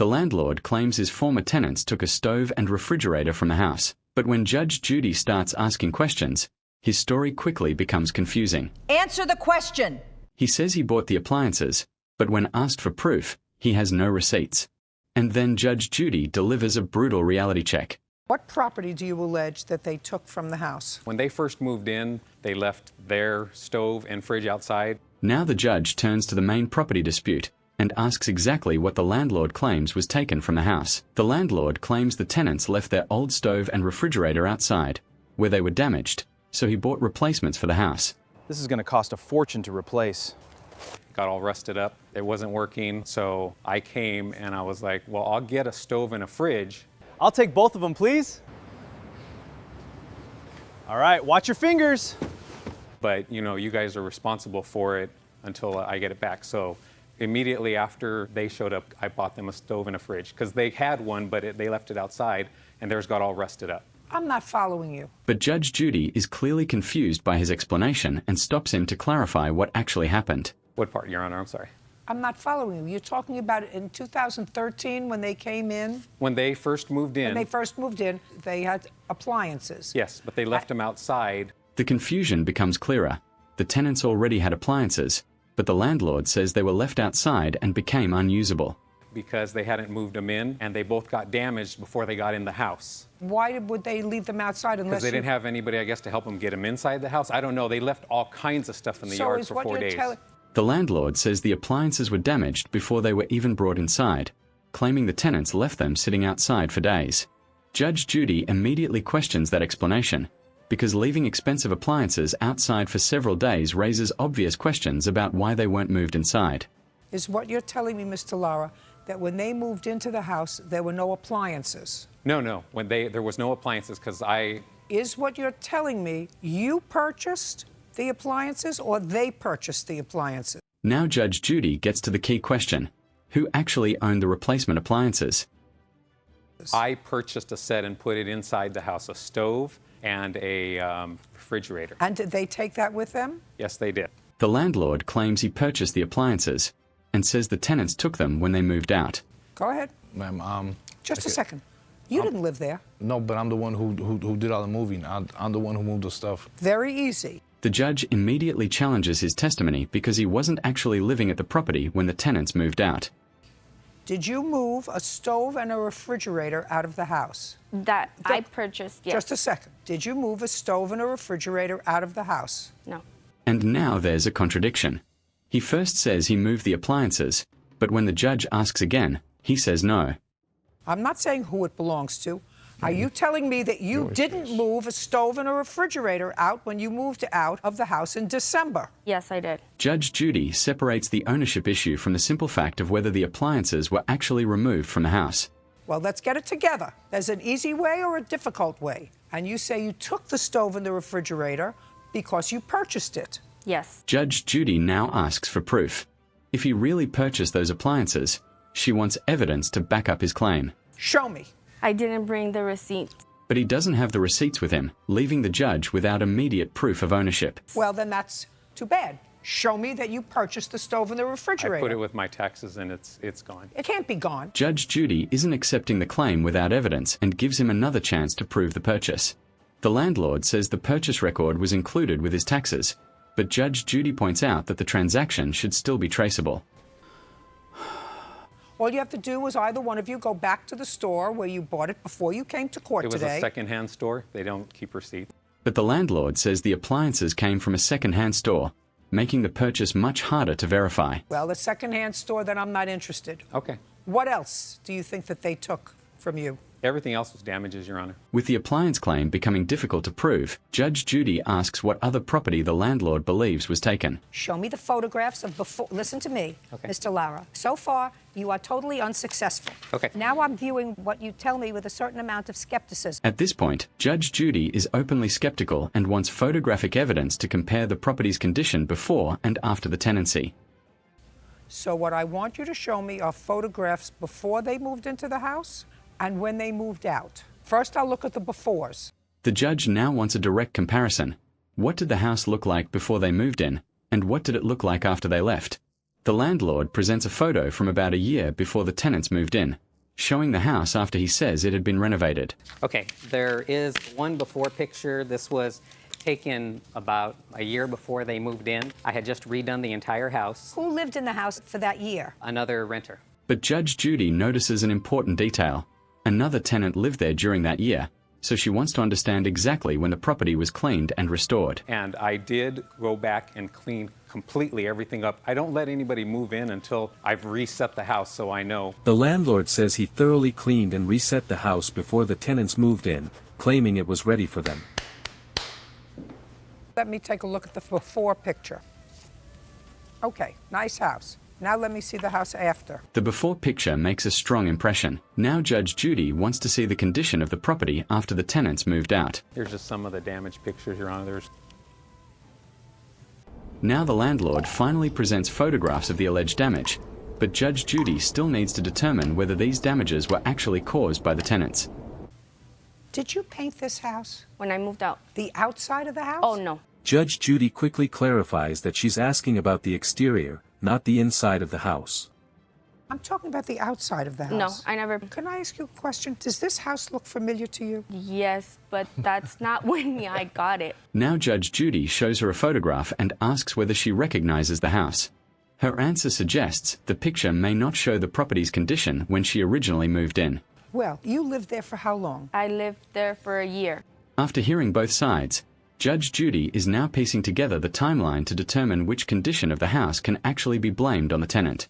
The landlord claims his former tenants took a stove and refrigerator from the house, but when Judge Judy starts asking questions, his story quickly becomes confusing. Answer the question! He says he bought the appliances, but when asked for proof, he has no receipts. And then Judge Judy delivers a brutal reality check. What property do you allege that they took from the house? When they first moved in, they left their stove and fridge outside. Now the judge turns to the main property dispute and asks exactly what the landlord claims was taken from the house. The landlord claims the tenants left their old stove and refrigerator outside, where they were damaged, so he bought replacements for the house. This is going to cost a fortune to replace. Got all rusted up. It wasn't working, so I came and I was like, well, I'll get a stove and a fridge. I'll take both of them, please. All right, watch your fingers. But, you guys are responsible for it until I get it back. So immediately after they showed up, I bought them a stove and a fridge because they had one, but they left it outside and theirs got all rusted up. I'm not following you. But Judge Judy is clearly confused by his explanation and stops him to clarify what actually happened. What part, Your Honor? I'm sorry. I'm not following you. You're talking about it in 2013 when they came in? When they first moved in. When they first moved in, they had appliances. Yes, but they left them outside. The confusion becomes clearer. The tenants already had appliances, but the landlord says they were left outside and became unusable. Because they hadn't moved them in, and they both got damaged before they got in the house. Why would they leave them outside unless Because they didn't have anybody, I guess, to help them get them inside the house. I don't know. They left all kinds of stuff in the yard for 4 days. The landlord says the appliances were damaged before they were even brought inside, claiming the tenants left them sitting outside for days. Judge Judy immediately questions that explanation, because leaving expensive appliances outside for several days raises obvious questions about why they weren't moved inside. Is what you're telling me, Mr. Lara, that when they moved into the house, there were no appliances? No. There was no appliances because Is what you're telling me you purchased the appliances or they purchased the appliances? Now Judge Judy gets to the key question. Who actually owned the replacement appliances? I purchased a set and put it inside the house, a stove and a refrigerator. And did they take that with them? Yes, they did. The landlord claims he purchased the appliances and says the tenants took them when they moved out. Go ahead. Ma'am, Just a second. You didn't live there. No, but I'm the one who did all the moving. I'm the one who moved the stuff. Very easy. The judge immediately challenges his testimony because he wasn't actually living at the property when the tenants moved out. Did you move a stove and a refrigerator out of the house? I purchased, yes. Just a second. Did you move a stove and a refrigerator out of the house? No. And now there's a contradiction. He first says he moved the appliances, but when the judge asks again, he says no. I'm not saying who it belongs to. Are you telling me that you didn't move a stove and a refrigerator out when you moved out of the house in December? Yes, I did. Judge Judy separates the ownership issue from the simple fact of whether the appliances were actually removed from the house. Well, let's get it together. There's an easy way or a difficult way. And you say you took the stove and the refrigerator because you purchased it. Yes. Judge Judy now asks for proof. If he really purchased those appliances, she wants evidence to back up his claim. Show me. I didn't bring the receipt. But he doesn't have the receipts with him, leaving the judge without immediate proof of ownership. Well, then that's too bad. Show me that you purchased the stove and the refrigerator. I put it with my taxes and it's gone. It can't be gone. Judge Judy isn't accepting the claim without evidence and gives him another chance to prove the purchase. The landlord says the purchase record was included with his taxes, but Judge Judy points out that the transaction should still be traceable. All you have to do is either one of you go back to the store where you bought it before you came to court today. It was a secondhand store. They don't keep receipts. But the landlord says the appliances came from a secondhand store, making the purchase much harder to verify. Well, the secondhand store, then I'm not interested. Okay. What else do you think that they took from you? Everything else was damages, Your Honor. With the appliance claim becoming difficult to prove, Judge Judy asks what other property the landlord believes was taken. Show me the photographs of before. Listen to me, Okay. Mr. Lara. So far, you are totally unsuccessful. Okay. Now I'm viewing what you tell me with a certain amount of skepticism. At this point, Judge Judy is openly skeptical and wants photographic evidence to compare the property's condition before and after the tenancy. So what I want you to show me are photographs before they moved into the house and when they moved out. First, I'll look at the befores. The judge now wants a direct comparison. What did the house look like before they moved in, and what did it look like after they left? The landlord presents a photo from about a year before the tenants moved in, showing the house after he says it had been renovated. Okay, there is one before picture. This was taken about a year before they moved in. I had just redone the entire house. Who lived in the house for that year? Another renter. But Judge Judy notices an important detail. Another tenant lived there during that year, so she wants to understand exactly when the property was cleaned and restored. And I did go back and clean completely everything up. I don't let anybody move in until I've reset the house, so I know. The landlord says he thoroughly cleaned and reset the house before the tenants moved in, claiming it was ready for them. Let me take a look at the before picture. Okay, nice house. Now let me see the house after. The before picture makes a strong impression. Now Judge Judy wants to see the condition of the property after the tenants moved out. Here's just some of the damaged pictures, Your Honor. Now the landlord finally presents photographs of the alleged damage, but Judge Judy still needs to determine whether these damages were actually caused by the tenants. Did you paint this house? When I moved out. The outside of the house? Oh, no. Judge Judy quickly clarifies that she's asking about the exterior, not the inside of the house. I'm talking about the outside of the No, house. I never. Can I ask you a question? Does this house look familiar to you? Yes, but that's not when I got it. Now Judge Judy shows her a photograph and asks whether she recognizes the house. Her answer suggests the picture may not show the property's condition when she originally moved in. Well, you lived there for how long? I lived there for a year. After hearing both sides, Judge Judy is now piecing together the timeline to determine which condition of the house can actually be blamed on the tenant.